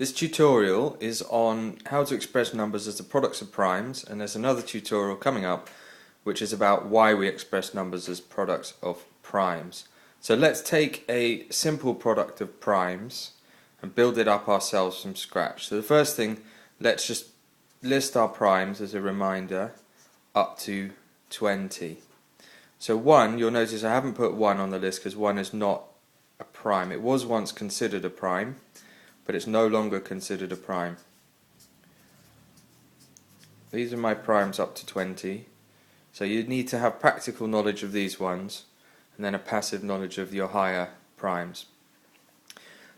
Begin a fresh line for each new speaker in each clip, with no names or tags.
This tutorial is on how to express numbers as the products of primes, and there's another tutorial coming up which is about why we express numbers as products of primes. So let's take a simple product of primes and build it up ourselves from scratch. So the first thing, let's just list our primes as a reminder up to 20. So 1, you'll notice I haven't put 1 on the list because 1 is not a prime. It was once considered a prime, but it's no longer considered a prime. These are my primes up to 20. So you need to have practical knowledge of these ones and then a passive knowledge of your higher primes.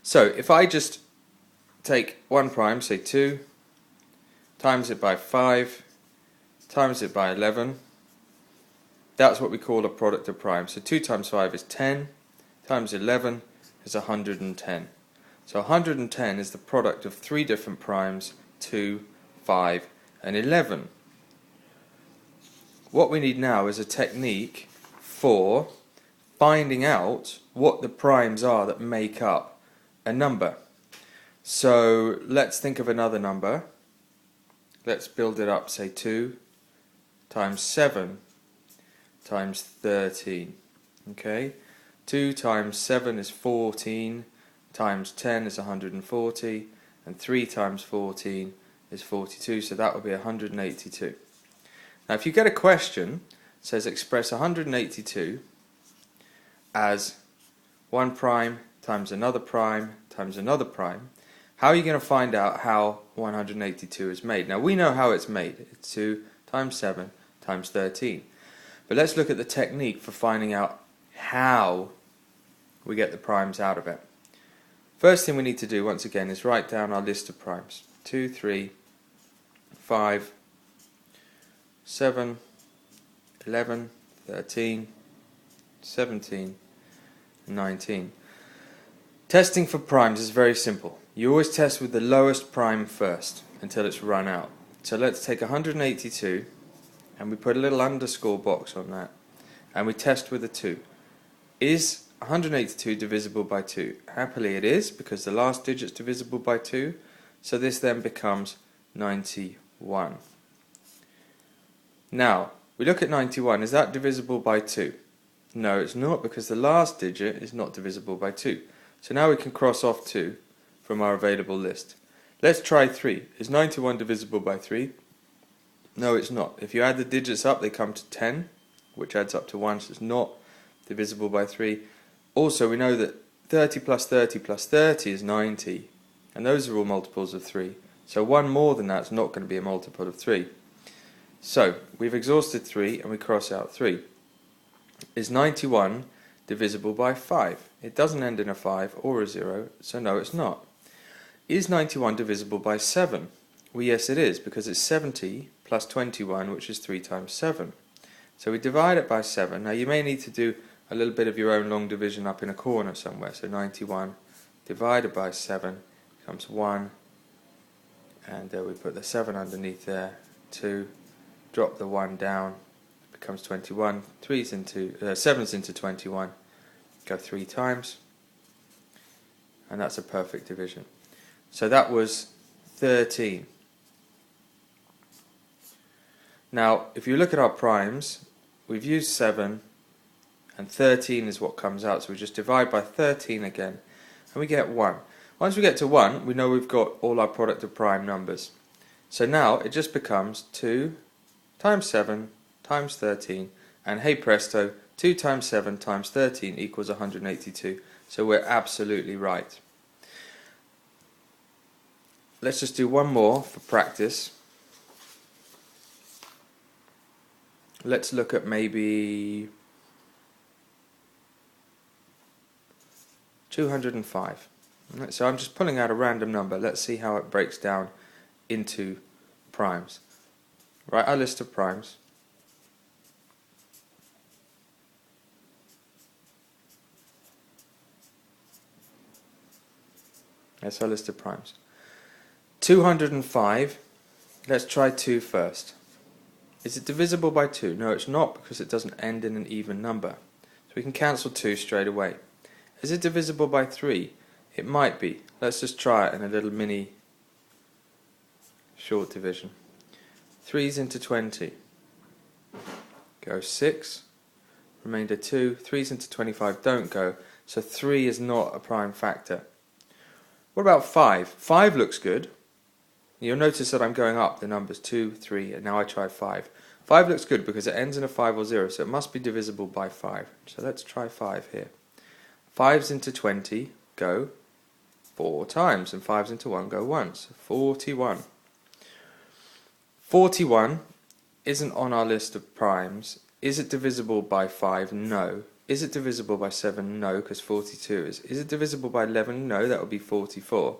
So if I just take one prime, say 2, times it by 5, times it by 11, that's what we call a product of primes. So 2 times 5 is 10, times 11 is 110. So 110 is the product of 3 different primes, 2, 5 and 11. What we need now is a technique for finding out what the primes are that make up a number. So let's think of another number. Let's build it up, say 2 times 7 times 13. Okay, 2 times 7 is 14, times 10 is 140, and 3 times 14 is 42, so that would be 182. Now if you get a question that says express 182 as 1 prime times another prime times another prime, how are you going to find out how 182 is made? Now we know how it's made. It's 2 times 7 times 13. But let's look at the technique for finding out how we get the primes out of it. First thing we need to do, once again, is write down our list of primes. 2, 3, 5, 7, 11, 13, 17, 19. Testing for primes is very simple. You always test with the lowest prime first until it's run out. So let's take 182 and we put a little underscore box on that and we test with a 2. Is 182 divisible by 2? Happily it is, because the last digit is divisible by 2, so this then becomes 91. Now, we look at 91, is that divisible by 2? No, it's not, because the last digit is not divisible by 2. So now we can cross off 2 from our available list. Let's try 3. Is 91 divisible by 3? No, it's not. If you add the digits up, they come to 10, which adds up to 1, so it's not divisible by 3. Also, we know that 30 plus 30 plus 30 is 90, and those are all multiples of 3. So 1 more than that is not going to be a multiple of 3. So, we've exhausted 3 and we cross out 3. Is 91 divisible by 5? It doesn't end in a 5 or a 0, so no, it's not. Is 91 divisible by 7? Well, yes it is, because it's 70 plus 21, which is 3 times 7. So we divide it by 7. Now you may need to do a little bit of your own long division up in a corner somewhere. So 91 divided by 7 becomes 1, and we put the 7 underneath there, 2, drop the 1 down, it becomes 21, 7's into 21, go 3 times, and that's a perfect division. So that was 13. Now if you look at our primes, we've used 7 and 13 is what comes out, so we just divide by 13 again and we get 1. Once we get to 1, we know we've got all our product of prime numbers. So now it just becomes 2 times 7 times 13, and hey presto, 2 times 7 times 13 equals 182, so we're absolutely right. Let's just do one more for practice. Let's look at maybe 205. So I'm just pulling out a random number. Let's see how it breaks down into primes. Write our list of primes. That's our list of primes. 205. Let's try 2 first. Is it divisible by 2? No, it's not, because it doesn't end in an even number. So we can cancel 2 straight away. Is it divisible by 3? It might be. Let's just try it in a little mini short division. 3's into 20. Go 6. Remainder 2. 3's into 25 don't go. So 3 is not a prime factor. What about 5? 5 looks good. You'll notice that I'm going up the numbers 2, 3, and now I try 5. 5 looks good because it ends in a 5 or 0, so it must be divisible by 5. So let's try 5 here. 5's into 20 go 4 times, and 5's into 1 go once. 41. 41 isn't on our list of primes. Is it divisible by 5? No. Is it divisible by 7? No, because 42 is. Is it divisible by 11? No, that would be 44.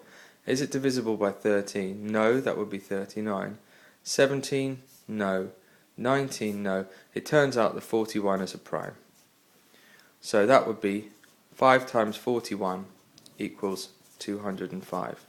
Is it divisible by 13? No, that would be 39. 17? No. 19? No. It turns out that 41 is a prime. So that would be 5 times 41 equals 205.